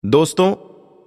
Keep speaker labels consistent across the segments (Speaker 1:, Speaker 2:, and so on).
Speaker 1: दोस्तों,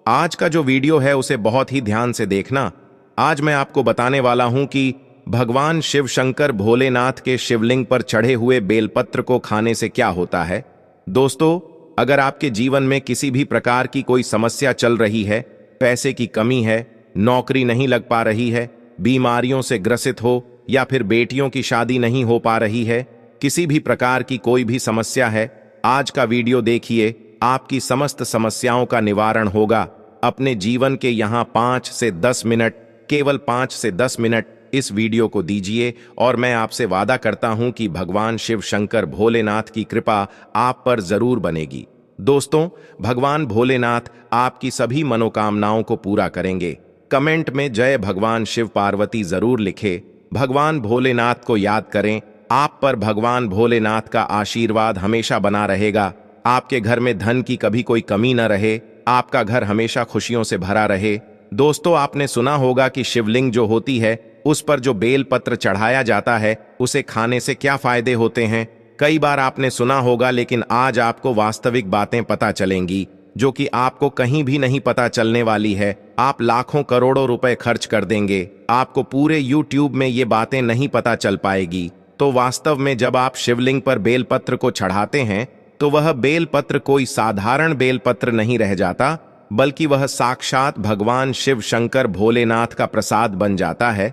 Speaker 1: आज का जो वीडियो है उसे बहुत ही ध्यान से देखना। आज मैं आपको बताने वाला हूं कि भगवान शिव शंकर भोलेनाथ के शिवलिंग पर चढ़े हुए बेलपत्र को खाने से क्या होता है। दोस्तों, अगर आपके जीवन में किसी भी प्रकार की कोई समस्या चल रही है, पैसे की कमी है, नौकरी नहीं लग पा रही है, बीमारियों से ग्रसित हो या फिर बेटियों की शादी नहीं हो पा रही है, किसी भी प्रकार की कोई भी समस्या है, आज का वीडियो देखिए, आपकी समस्त समस्याओं का निवारण होगा। अपने जीवन के यहाँ 5 से 10 मिनट, केवल 5 से 10 मिनट इस वीडियो को दीजिए और मैं आपसे वादा करता हूं कि भगवान शिव शंकर भोलेनाथ की कृपा आप पर जरूर बनेगी। दोस्तों, भगवान भोलेनाथ आपकी सभी मनोकामनाओं को पूरा करेंगे। कमेंट में जय भगवान शिव पार्वती जरूर लिखे। भगवान भोलेनाथ को याद करें। आप पर भगवान भोलेनाथ का आशीर्वाद हमेशा बना रहेगा। आपके घर में धन की कभी कोई कमी न रहे, आपका घर हमेशा खुशियों से भरा रहे। दोस्तों, आपने सुना होगा कि शिवलिंग जो होती है उस पर जो बेल पत्र चढ़ाया जाता है उसे खाने से क्या फायदे होते हैं। कई बार आपने सुना होगा, लेकिन आज आपको वास्तविक बातें पता चलेंगी जो कि आपको कहीं भी नहीं पता चलने वाली है। आप लाखों करोड़ों रुपए खर्च कर देंगे, आपको पूरे YouTube में ये बातें नहीं पता चल पाएगी। तो वास्तव में जब आप शिवलिंग पर बेलपत्र को चढ़ाते हैं तो वह बेलपत्र कोई साधारण बेलपत्र नहीं रह जाता, बल्कि वह साक्षात भगवान शिव शंकर भोलेनाथ का प्रसाद बन जाता है।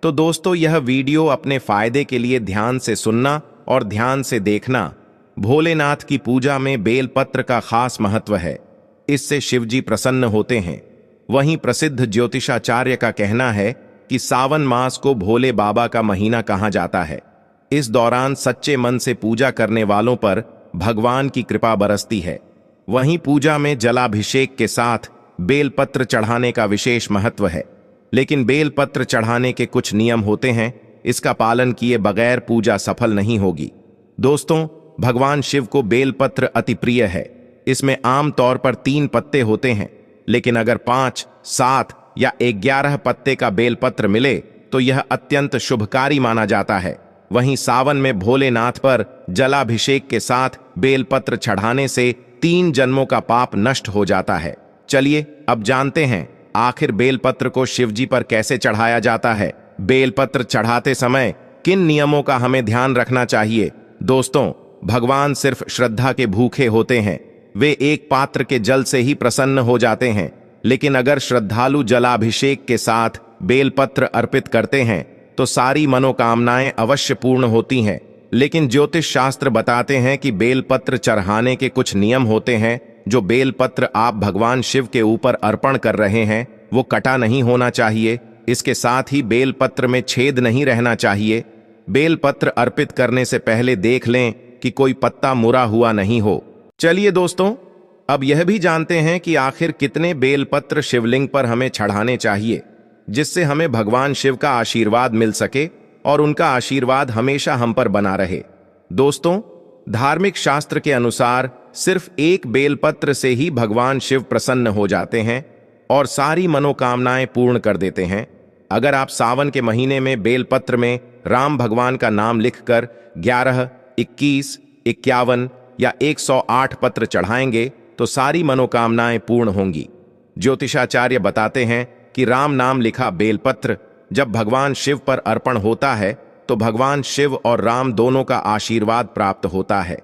Speaker 1: तो दोस्तों, यह वीडियो अपने फायदे के लिए ध्यान से सुनना और ध्यान से देखना। भोलेनाथ की पूजा में बेलपत्र का खास महत्व है, इससे शिवजी प्रसन्न होते हैं। वहीं प्रसिद्ध ज्योतिषाचार्य का कहना है कि सावन मास को भोले बाबा का महीना कहा जाता है। इस दौरान सच्चे मन से पूजा करने वालों पर भगवान की कृपा बरसती है। वहीं पूजा में जलाभिषेक के साथ बेलपत्र चढ़ाने का विशेष महत्व है, लेकिन बेलपत्र चढ़ाने के कुछ नियम होते हैं, इसका पालन किए बगैर पूजा सफल नहीं होगी। दोस्तों, भगवान शिव को बेलपत्र अति प्रिय है। इसमें आम तौर पर 3 पत्ते होते हैं, लेकिन अगर 5, 7 या 11 पत्ते का बेलपत्र मिले तो यह अत्यंत शुभकारी माना जाता है। वहीं सावन में भोलेनाथ पर जलाभिषेक के साथ बेलपत्र चढ़ाने से 3 जन्मों का पाप नष्ट हो जाता है। चलिए अब जानते हैं आखिर बेलपत्र को शिवजी पर कैसे चढ़ाया जाता है। बेलपत्र चढ़ाते समय किन नियमों का हमें ध्यान रखना चाहिए। दोस्तों, भगवान सिर्फ श्रद्धा के भूखे होते हैं। वे एक पात्र के जल से ही प्रसन्न हो जाते हैं, लेकिन अगर श्रद्धालु जलाभिषेक के साथ बेलपत्र अर्पित करते हैं तो सारी मनोकामनाएं अवश्य पूर्ण होती हैं। लेकिन ज्योतिष शास्त्र बताते हैं कि बेलपत्र चढ़ाने के कुछ नियम होते हैं। जो बेलपत्र आप भगवान शिव के ऊपर अर्पण कर रहे हैं वो कटा नहीं होना चाहिए। इसके साथ ही बेलपत्र में छेद नहीं रहना चाहिए। बेलपत्र अर्पित करने से पहले देख लें कि कोई पत्ता मुड़ा हुआ नहीं हो। चलिए दोस्तों, अब यह भी जानते हैं कि आखिर कितने बेलपत्र शिवलिंग पर हमें चढ़ाने चाहिए, जिससे हमें भगवान शिव का आशीर्वाद मिल सके और उनका आशीर्वाद हमेशा हम पर बना रहे। दोस्तों, धार्मिक शास्त्र के अनुसार सिर्फ 1 बेलपत्र से ही भगवान शिव प्रसन्न हो जाते हैं और सारी मनोकामनाएं पूर्ण कर देते हैं। अगर आप सावन के महीने में बेलपत्र में राम भगवान का नाम लिखकर 11, 21, 51 या 108 पत्र चढ़ाएंगे तो सारी मनोकामनाएं पूर्ण होंगी। ज्योतिषाचार्य बताते हैं कि राम नाम लिखा बेलपत्र जब भगवान शिव पर अर्पण होता है तो भगवान शिव और राम दोनों का आशीर्वाद प्राप्त होता है।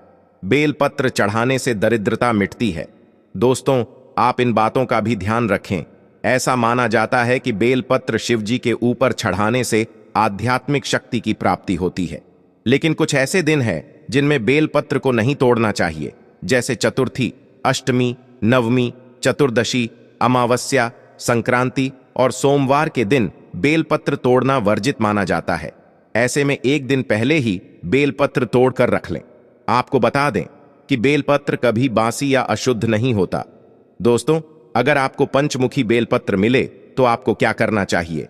Speaker 1: बेलपत्र चढ़ाने से दरिद्रता मिटती है। दोस्तों, आप इन बातों का भी ध्यान रखें। ऐसा माना जाता है कि बेलपत्र शिवजी के ऊपर चढ़ाने से आध्यात्मिक शक्ति की प्राप्ति होती है। लेकिन कुछ ऐसे दिन हैं जिनमें बेलपत्र को नहीं तोड़ना चाहिए, जैसे चतुर्थी, अष्टमी, नवमी, चतुर्दशी, अमावस्या, संक्रांति और सोमवार के दिन बेलपत्र तोड़ना वर्जित माना जाता है। ऐसे में एक दिन पहले ही बेलपत्र तोड़कर रख लें। आपको बता दें कि बेलपत्र कभी बासी या अशुद्ध नहीं होता। दोस्तों, अगर आपको पंचमुखी बेलपत्र मिले तो आपको क्या करना चाहिए,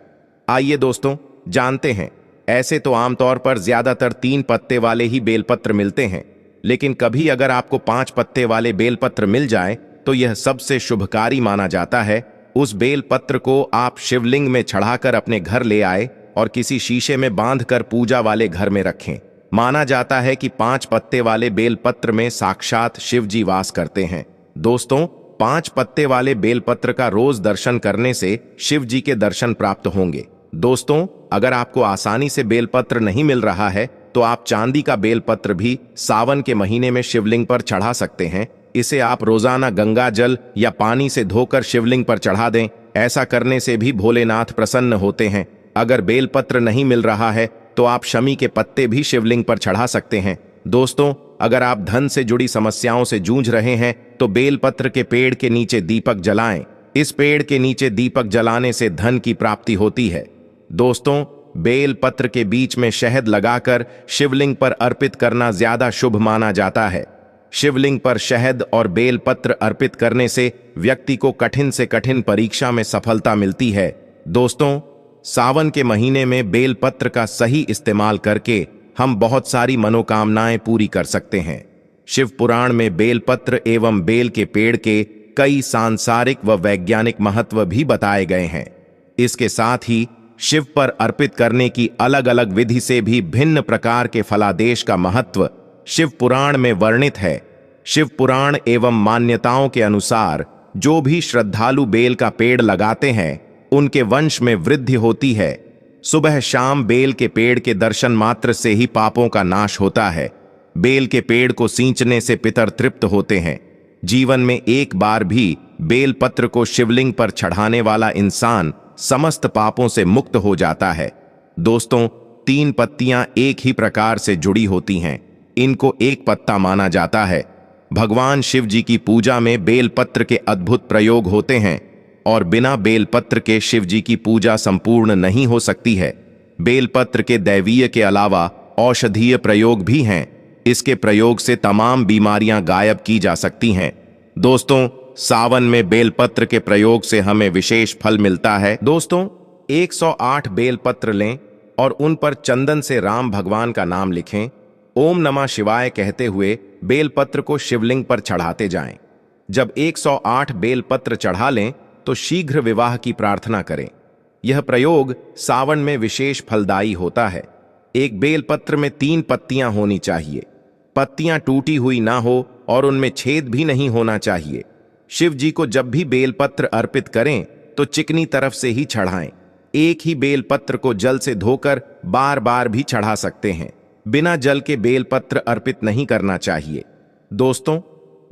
Speaker 1: आइए दोस्तों जानते हैं। ऐसे तो आमतौर पर ज्यादातर 3 पत्ते वाले ही बेलपत्र मिलते हैं, लेकिन कभी अगर आपको 5 पत्ते वाले बेलपत्र मिल जाए तो यह सबसे शुभकारी माना जाता है। उस बेलपत्र को आप शिवलिंग में चढ़ाकर अपने घर ले आए और किसी शीशे में बांधकर पूजा वाले घर में रखें। माना जाता है कि 5 पत्ते वाले बेलपत्र में साक्षात शिवजी वास करते हैं। दोस्तों, 5 पत्ते वाले बेलपत्र का रोज दर्शन करने से शिव जी के दर्शन प्राप्त होंगे। दोस्तों, अगर आपको आसानी से बेलपत्र नहीं मिल रहा है तो आप चांदी का बेलपत्र भी सावन के महीने में शिवलिंग पर चढ़ा सकते हैं। इसे आप रोजाना गंगा जल या पानी से धोकर शिवलिंग पर चढ़ा दें। ऐसा करने से भी भोलेनाथ प्रसन्न होते हैं। अगर बेलपत्र नहीं मिल रहा है तो आप शमी के पत्ते भी शिवलिंग पर चढ़ा सकते हैं। दोस्तों, अगर आप धन से जुड़ी समस्याओं से जूझ रहे हैं तो बेलपत्र के पेड़ के नीचे दीपक जलाएं। इस पेड़ के नीचे दीपक जलाने से धन की प्राप्ति होती है। दोस्तों, बेलपत्र के बीच में शहद लगाकर शिवलिंग पर अर्पित करना ज्यादा शुभ माना जाता है। शिवलिंग पर शहद और बेलपत्र अर्पित करने से व्यक्ति को कठिन से कठिन परीक्षा में सफलता मिलती है। दोस्तों, सावन के महीने में बेलपत्र का सही इस्तेमाल करके हम बहुत सारी मनोकामनाएं पूरी कर सकते हैं। शिव पुराण में बेलपत्र एवं बेल के पेड़ के कई सांसारिक व वैज्ञानिक महत्व भी बताए गए हैं। इसके साथ ही शिव पर अर्पित करने की अलग अलग विधि से भी भिन्न प्रकार के फलादेश का महत्व शिव पुराण में वर्णित है। शिव पुराण एवं मान्यताओं के अनुसार जो भी श्रद्धालु बेल का पेड़ लगाते हैं उनके वंश में वृद्धि होती है। सुबह शाम बेल के पेड़ के दर्शन मात्र से ही पापों का नाश होता है। बेल के पेड़ को सींचने से पितर तृप्त होते हैं। जीवन में एक बार भी बेल पत्र को शिवलिंग पर चढ़ाने वाला इंसान समस्त पापों से मुक्त हो जाता है। दोस्तों, 3 पत्तियां एक ही प्रकार से जुड़ी होती हैं। इनको एक पत्ता माना जाता है। भगवान शिव जी की पूजा में बेलपत्र के अद्भुत प्रयोग होते हैं और बिना बेलपत्र के शिव जी की पूजा संपूर्ण नहीं हो सकती है। बेलपत्र के दैवीय के अलावा औषधीय प्रयोग भी हैं। इसके प्रयोग से तमाम बीमारियां गायब की जा सकती हैं। दोस्तों, सावन में बेलपत्र के प्रयोग से हमें विशेष फल मिलता है। दोस्तों, 108 बेलपत्र लें और उन पर चंदन से राम भगवान का नाम लिखें। ओम नमः शिवाय कहते हुए बेलपत्र को शिवलिंग पर चढ़ाते जाएं। जब 108 बेलपत्र चढ़ा लें तो शीघ्र विवाह की प्रार्थना करें। यह प्रयोग सावन में विशेष फलदायी होता है। एक बेलपत्र में 3 पत्तियां होनी चाहिए। पत्तियां टूटी हुई ना हो और उनमें छेद भी नहीं होना चाहिए। शिव जी को जब भी बेलपत्र अर्पित करें तो चिकनी तरफ से ही चढ़ाएं। एक ही बेलपत्र को जल से धोकर बार बार भी चढ़ा सकते हैं। बिना जल के बेलपत्र अर्पित नहीं करना चाहिए। दोस्तों,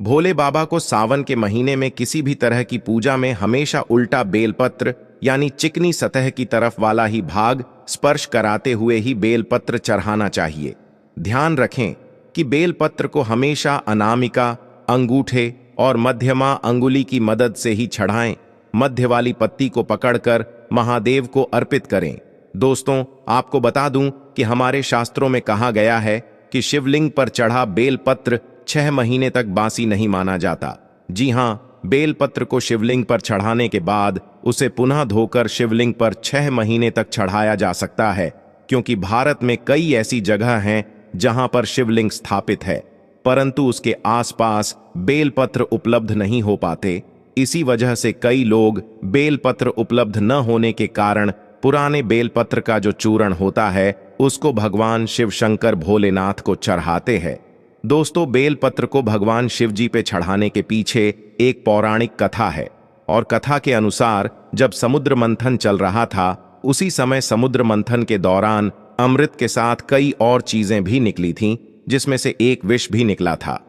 Speaker 1: भोले बाबा को सावन के महीने में किसी भी तरह की पूजा में हमेशा उल्टा बेलपत्र यानी चिकनी सतह की तरफ वाला ही भाग स्पर्श कराते हुए ही बेलपत्र चढ़ाना चाहिए। ध्यान रखें कि बेलपत्र को हमेशा अनामिका, अंगूठे और मध्यमा अंगुली की मदद से ही चढ़ाएं। मध्य वाली पत्ती को पकड़कर महादेव को अर्पित करें। दोस्तों, आपको बता दूं कि हमारे शास्त्रों में कहा गया है कि शिवलिंग पर चढ़ा बेलपत्र 6 महीने तक बासी नहीं माना जाता। जी हाँ, बेलपत्र को शिवलिंग पर चढ़ाने के बाद उसे पुनः धोकर शिवलिंग पर 6 महीने तक चढ़ाया जा सकता है, क्योंकि भारत में कई ऐसी जगह हैं जहां पर शिवलिंग स्थापित है परंतु उसके आसपास बेलपत्र उपलब्ध नहीं हो पाते। इसी वजह से कई लोग बेलपत्र उपलब्ध न होने के कारण पुराने बेलपत्र का जो चूर्ण होता है उसको भगवान शिव शंकर भोलेनाथ को चढ़ाते हैं। दोस्तों, बेलपत्र को भगवान शिव जी पे चढ़ाने के पीछे एक पौराणिक कथा है और कथा के अनुसार जब समुद्र मंथन चल रहा था उसी समय समुद्र मंथन के दौरान अमृत के साथ कई और चीजें भी निकली थीं, जिसमें से एक विष भी निकला था।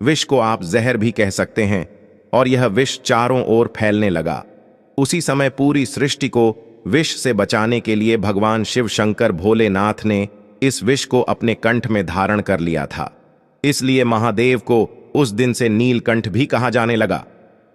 Speaker 1: विष को आप जहर भी कह सकते हैं और यह विष चारों ओर फैलने लगा। उसी समय पूरी सृष्टि को विष से बचाने के लिए भगवान शिव शंकर भोलेनाथ ने इस विष को अपने कंठ में धारण कर लिया था। इसलिए महादेव को उस दिन से नीलकंठ भी कहा जाने लगा।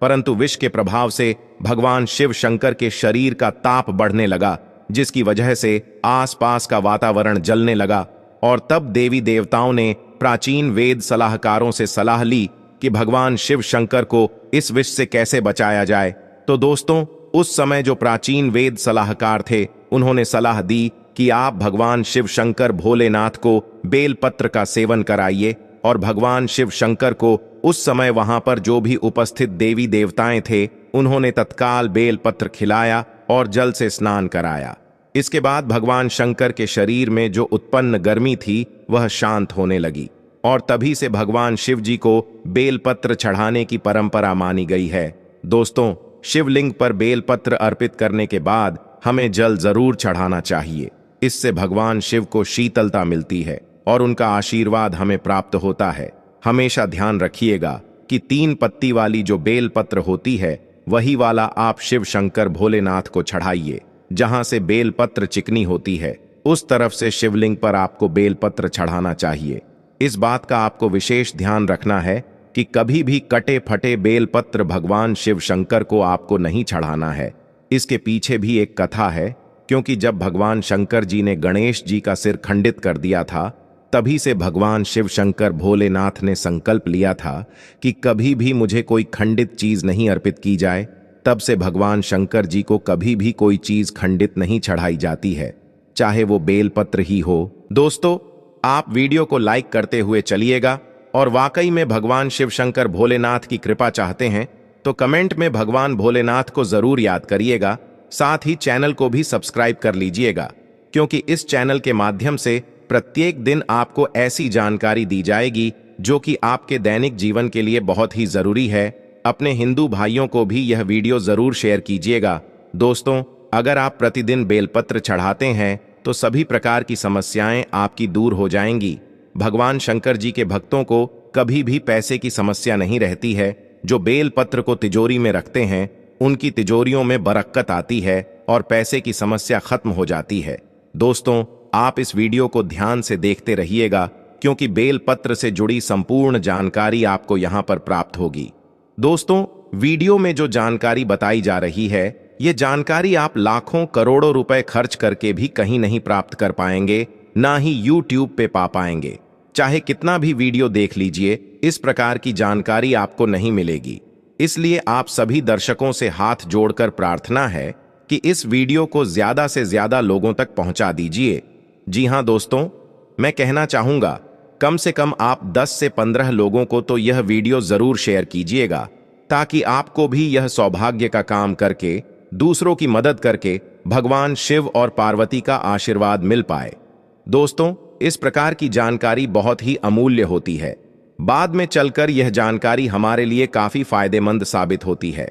Speaker 1: परंतु विष के प्रभाव से भगवान शिव शंकर के शरीर का ताप बढ़ने लगा, जिसकी वजह से आसपास का वातावरण जलने लगा और तब देवी देवताओं ने प्राचीन वेद सलाहकारों से सलाह ली कि भगवान शिव शंकर को इस विष से कैसे बचाया जाए। तो दोस्तों, उस समय जो प्राचीन वेद सलाहकार थे उन्होंने सलाह दी कि आप भगवान शिव शंकर भोलेनाथ को बेलपत्र का सेवन कराइए और भगवान शिव शंकर को उस समय वहां पर जो भी उपस्थित देवी देवताएं थे उन्होंने तत्काल बेलपत्र खिलाया और जल से स्नान कराया। इसके बाद भगवान शंकर के शरीर में जो उत्पन्न गर्मी थी वह शांत होने लगी। और तभी से भगवान शिव जी को बेलपत्र चढ़ाने की परंपरा मानी गई है। दोस्तों, शिवलिंग पर बेलपत्र अर्पित करने के बाद हमें जल जरूर चढ़ाना चाहिए। इससे भगवान शिव को शीतलता मिलती है और उनका आशीर्वाद हमें प्राप्त होता है। हमेशा ध्यान रखिएगा कि 3 पत्ती वाली जो बेलपत्र होती है वही वाला आप शिव शंकर भोलेनाथ को चढ़ाइए। जहां से बेलपत्र चिकनी होती है उस तरफ से शिवलिंग पर आपको बेलपत्र चढ़ाना चाहिए। इस बात का आपको विशेष ध्यान रखना है कि कभी भी कटे फटे बेलपत्र भगवान शिव शंकर को आपको नहीं चढ़ाना है। इसके पीछे भी एक कथा है, क्योंकि जब भगवान शंकर जी ने गणेश जी का सिर खंडित कर दिया था, तभी से भगवान शिव शंकर भोलेनाथ ने संकल्प लिया था कि कभी भी मुझे कोई खंडित चीज नहीं अर्पित की जाए। तब से भगवान शंकर जी को कभी भी कोई चीज खंडित नहीं चढ़ाई जाती है, चाहे वो बेलपत्र ही हो। दोस्तों, आप वीडियो को लाइक करते हुए चलिएगा और वाकई में भगवान शिव शंकर भोलेनाथ की कृपा चाहते हैं तो कमेंट में भगवान भोलेनाथ को जरूर याद करिएगा। साथ ही चैनल को भी सब्सक्राइब कर लीजिएगा, क्योंकि इस चैनल के माध्यम से प्रत्येक दिन आपको ऐसी जानकारी दी जाएगी जो कि आपके दैनिक जीवन के लिए बहुत ही जरूरी है। अपने हिंदू भाइयों को भी यह वीडियो जरूर शेयर कीजिएगा। दोस्तों, अगर आप प्रतिदिन बेलपत्र चढ़ाते हैं तो सभी प्रकार की समस्याएं आपकी दूर हो जाएंगी। भगवान शंकर जी के भक्तों को कभी भी पैसे की समस्या नहीं रहती है। जो बेलपत्र को तिजोरी में रखते हैं उनकी तिजोरियों में बरकत आती है और पैसे की समस्या खत्म हो जाती है। दोस्तों, आप इस वीडियो को ध्यान से देखते रहिएगा, क्योंकि बेलपत्र से जुड़ी संपूर्ण जानकारी आपको यहां पर प्राप्त होगी। दोस्तों, वीडियो में जो जानकारी बताई जा रही है, ये जानकारी आप लाखों करोड़ों रुपए खर्च करके भी कहीं नहीं प्राप्त कर पाएंगे, ना ही YouTube पे पा पाएंगे। चाहे कितना भी वीडियो देख लीजिए, इस प्रकार की जानकारी आपको नहीं मिलेगी। इसलिए आप सभी दर्शकों से हाथ जोड़कर प्रार्थना है कि इस वीडियो को ज्यादा से ज्यादा लोगों तक पहुंचा दीजिए। जी हां दोस्तों, मैं कहना चाहूंगा, कम से कम आप 10 से 15 लोगों को तो यह वीडियो जरूर शेयर कीजिएगा, ताकि आपको भी यह सौभाग्य का काम करके, दूसरों की मदद करके भगवान शिव और पार्वती का आशीर्वाद मिल पाए। दोस्तों, इस प्रकार की जानकारी बहुत ही अमूल्य होती है। बाद में चलकर यह जानकारी हमारे लिए काफी फायदेमंद साबित होती है।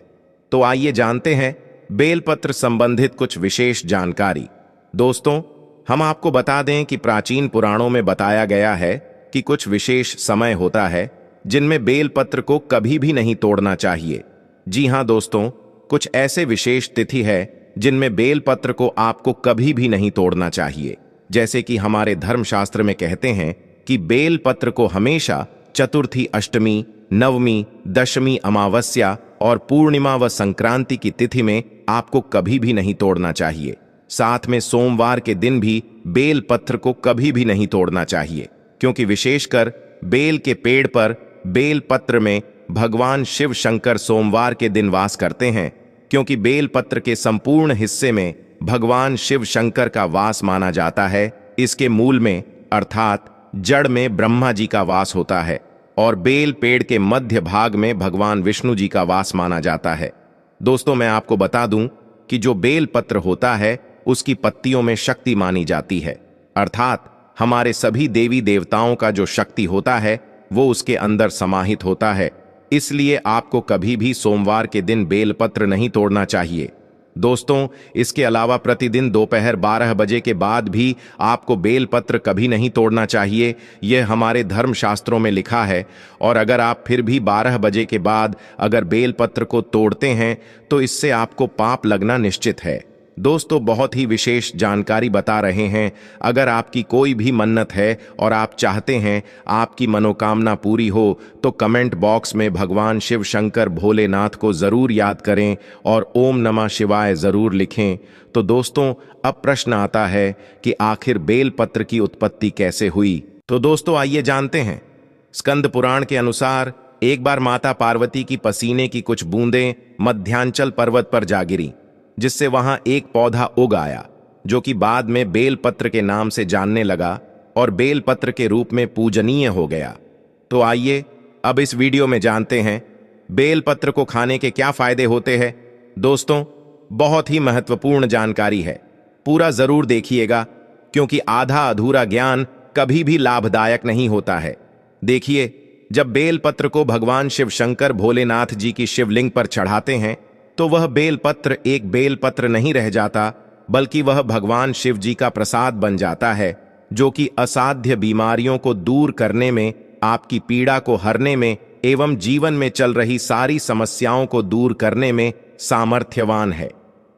Speaker 1: तो आइए जानते हैं बेलपत्र संबंधित कुछ विशेष जानकारी। दोस्तों, हम आपको बता दें कि प्राचीन पुराणों में बताया गया है कि कुछ विशेष समय होता है जिनमें बेलपत्र को कभी भी नहीं तोड़ना चाहिए। जी हां दोस्तों, कुछ ऐसे विशेष तिथि है जिनमें बेलपत्र को आपको कभी भी नहीं तोड़ना चाहिए। जैसे कि हमारे धर्मशास्त्र में कहते हैं कि बेलपत्र को हमेशा चतुर्थी, अष्टमी, नवमी, दशमी, अमावस्या और पूर्णिमा व संक्रांति की तिथि में आपको कभी भी नहीं तोड़ना चाहिए। साथ में सोमवार के दिन भी बेलपत्र को कभी भी नहीं तोड़ना चाहिए, क्योंकि विशेषकर बेल के पेड़ पर बेलपत्र में भगवान शिव शंकर सोमवार के दिन वास करते हैं, क्योंकि बेलपत्र के संपूर्ण हिस्से में भगवान शिव शंकर का वास माना जाता है। इसके मूल में अर्थात जड़ में ब्रह्मा जी का वास होता है और बेल पेड़ के मध्य भाग में भगवान विष्णु जी का वास माना जाता है। दोस्तों, मैं आपको बता दूं कि जो बेलपत्र होता है उसकी पत्तियों में शक्ति मानी जाती है, अर्थात हमारे सभी देवी देवताओं का जो शक्ति होता है वो उसके अंदर समाहित होता है। इसलिए आपको कभी भी सोमवार के दिन बेलपत्र नहीं तोड़ना चाहिए। दोस्तों, इसके अलावा प्रतिदिन दोपहर 12 बजे के बाद भी आपको बेलपत्र कभी नहीं तोड़ना चाहिए। यह हमारे धर्मशास्त्रों में लिखा है, और अगर आप फिर भी 12 बजे के बाद अगर बेलपत्र को तोड़ते हैं तो इससे आपको पाप लगना निश्चित है। दोस्तों, बहुत ही विशेष जानकारी बता रहे हैं। अगर आपकी कोई भी मन्नत है और आप चाहते हैं आपकी मनोकामना पूरी हो तो कमेंट बॉक्स में भगवान शिव शंकर भोलेनाथ को जरूर याद करें और ओम नमः शिवाय जरूर लिखें। तो दोस्तों, अब प्रश्न आता है कि आखिर बेलपत्र की उत्पत्ति कैसे हुई। तो दोस्तों, आइए जानते हैं। स्कंद पुराण के अनुसार एक बार माता पार्वती की पसीने की कुछ बूंदें मध्यांचल पर्वत पर जा गिरी, जिससे वहां एक पौधा उग आया, जो कि बाद में बेलपत्र के नाम से जानने लगा और बेलपत्र के रूप में पूजनीय हो गया। तो आइए अब इस वीडियो में जानते हैं बेलपत्र को खाने के क्या फायदे होते हैं। दोस्तों, बहुत ही महत्वपूर्ण जानकारी है, पूरा जरूर देखिएगा, क्योंकि आधा अधूरा ज्ञान कभी भी लाभदायक नहीं होता है। देखिए, जब बेलपत्र को भगवान शिव शंकर भोलेनाथ जी की शिवलिंग पर चढ़ाते हैं तो वह बेलपत्र एक बेलपत्र नहीं रह जाता, बल्कि वह भगवान शिव जी का प्रसाद बन जाता है, जो कि असाध्य बीमारियों को दूर करने में, आपकी पीड़ा को हरने में एवं जीवन में चल रही सारी समस्याओं को दूर करने में सामर्थ्यवान है।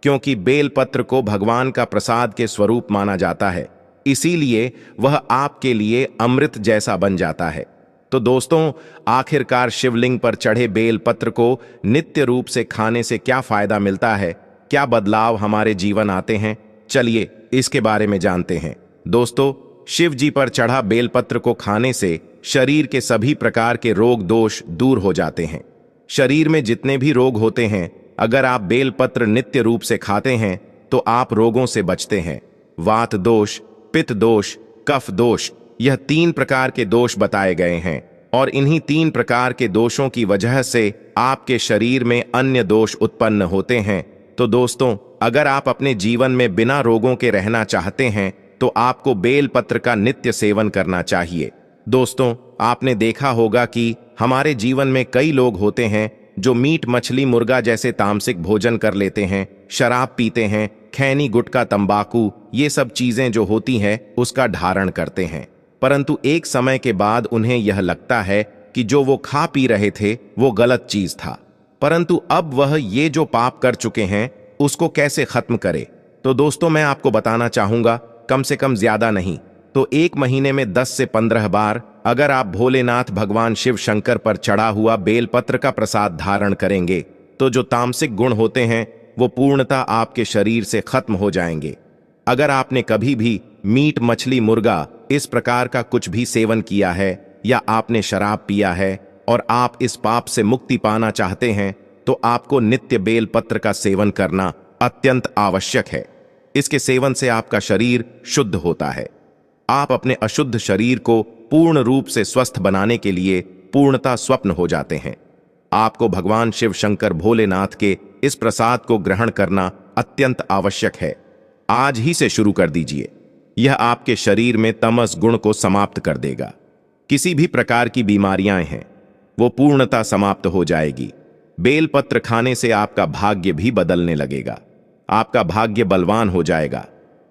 Speaker 1: क्योंकि बेलपत्र को भगवान का प्रसाद के स्वरूप माना जाता है, इसीलिए वह आपके लिए अमृत जैसा बन जाता है। तो दोस्तों, आखिरकार शिवलिंग पर चढ़े बेलपत्र को नित्य रूप से खाने से क्या फायदा मिलता है, क्या बदलाव हमारे जीवन आते हैं, चलिए इसके बारे में जानते हैं। दोस्तों, शिव जी पर चढ़ा बेलपत्र को खाने से शरीर के सभी प्रकार के रोग दोष दूर हो जाते हैं। शरीर में जितने भी रोग होते हैं, अगर आप बेलपत्र नित्य रूप से खाते हैं तो आप रोगों से बचते हैं। वात दोष, पित्त दोष, कफ दोष, यह 3 प्रकार के दोष बताए गए हैं और इन्हीं 3 प्रकार के दोषों की वजह से आपके शरीर में अन्य दोष उत्पन्न होते हैं। तो दोस्तों, अगर आप अपने जीवन में बिना रोगों के रहना चाहते हैं तो आपको बेलपत्र का नित्य सेवन करना चाहिए। दोस्तों, आपने देखा होगा कि हमारे जीवन में कई लोग होते हैं जो मीट मछली मुर्गा जैसे तामसिक भोजन कर लेते हैं, शराब पीते हैं, खैनी गुटखा तंबाकू ये सब चीजें जो होती हैं उसका धारण करते हैं, परंतु एक समय के बाद उन्हें यह लगता है कि जो वो खा पी रहे थे वो गलत चीज था, परंतु अब वह ये जो पाप कर चुके हैं उसको कैसे खत्म करे। तो दोस्तों, मैं आपको बताना चाहूंगा, कम से कम ज्यादा नहीं तो 1 महीने में 10 से 15 बार अगर आप भोलेनाथ भगवान शिव शंकर पर चढ़ा हुआ बेलपत्र का प्रसाद धारण करेंगे तो जो तामसिक गुण होते हैं वो पूर्णतः आपके शरीर से खत्म हो जाएंगे। अगर आपने कभी भी मीट मछली मुर्गा इस प्रकार का कुछ भी सेवन किया है या आपने शराब पिया है और आप इस पाप से मुक्ति पाना चाहते हैं तो आपको नित्य बेलपत्र का सेवन करना अत्यंत आवश्यक है। इसके सेवन से आपका शरीर शुद्ध होता है। आप अपने अशुद्ध शरीर को पूर्ण रूप से स्वस्थ बनाने के लिए पूर्णता स्वप्न हो जाते हैं। आपको भगवान शिव शंकर भोलेनाथ के इस प्रसाद को ग्रहण करना अत्यंत आवश्यक है। आज ही से शुरू कर दीजिए। यह आपके शरीर में तमस गुण को समाप्त कर देगा। किसी भी प्रकार की बीमारियां हैं वो पूर्णता समाप्त हो जाएगी। बेलपत्र खाने से आपका भाग्य भी बदलने लगेगा। आपका भाग्य बलवान हो जाएगा।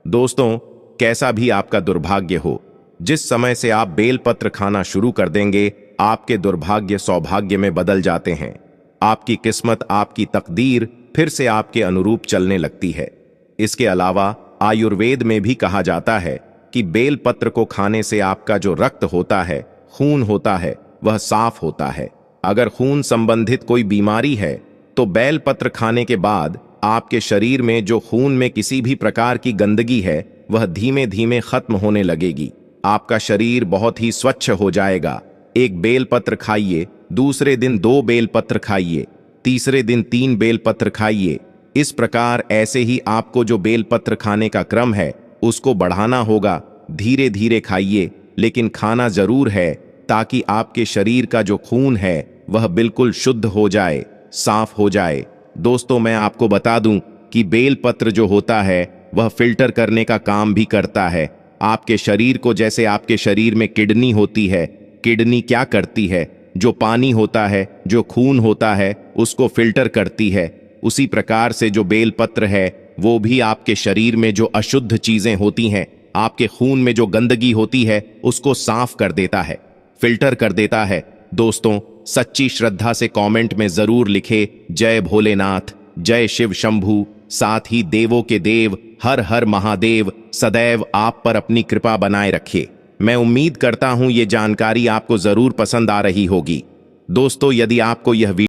Speaker 1: दोस्तों, कैसा भी आपका दुर्भाग्य हो, जिस समय से आप बेलपत्र खाना शुरू कर देंगे आपके दुर्भाग्य सौभाग्य में बदल जाते हैं। आपकी किस्मत, आपकी तकदीर फिर से आपके अनुरूप चलने लगती है। इसके अलावा आयुर्वेद में भी कहा जाता है कि बेलपत्र को खाने से आपका जो रक्त होता है, खून होता है, वह साफ होता है। अगर खून संबंधित कोई बीमारी है तो बेलपत्र खाने के बाद आपके शरीर में जो खून में किसी भी प्रकार की गंदगी है वह धीमे धीमे खत्म होने लगेगी। आपका शरीर बहुत ही स्वच्छ हो जाएगा। एक बेलपत्र खाइए, दूसरे दिन 2 बेलपत्र खाइए, तीसरे दिन 3 बेलपत्र खाइए। इस प्रकार ऐसे ही आपको जो बेलपत्र खाने का क्रम है उसको बढ़ाना होगा। धीरे धीरे खाइए, लेकिन खाना जरूर है ताकि आपके शरीर का जो खून है वह बिल्कुल शुद्ध हो जाए, साफ हो जाए। दोस्तों, मैं आपको बता दूं कि बेलपत्र जो होता है वह फिल्टर करने का काम भी करता है। आपके शरीर को, जैसे आपके शरीर में किडनी होती है, किडनी क्या करती है, जो पानी होता है, जो खून होता है उसको फिल्टर करती है। उसी प्रकार से जो बेलपत्र है वो भी आपके शरीर में जो अशुद्ध चीजें होती हैं, आपके खून में जो गंदगी होती है उसको साफ कर देता है, फिल्टर कर देता है। दोस्तों, सच्ची श्रद्धा से कमेंट में जरूर लिखे जय भोलेनाथ, जय शिव शंभू। साथ ही देवों के देव हर हर महादेव सदैव आप पर अपनी कृपा बनाए रखे। मैं उम्मीद करता हूं ये जानकारी आपको जरूर पसंद आ रही होगी। दोस्तों, यदि आपको यह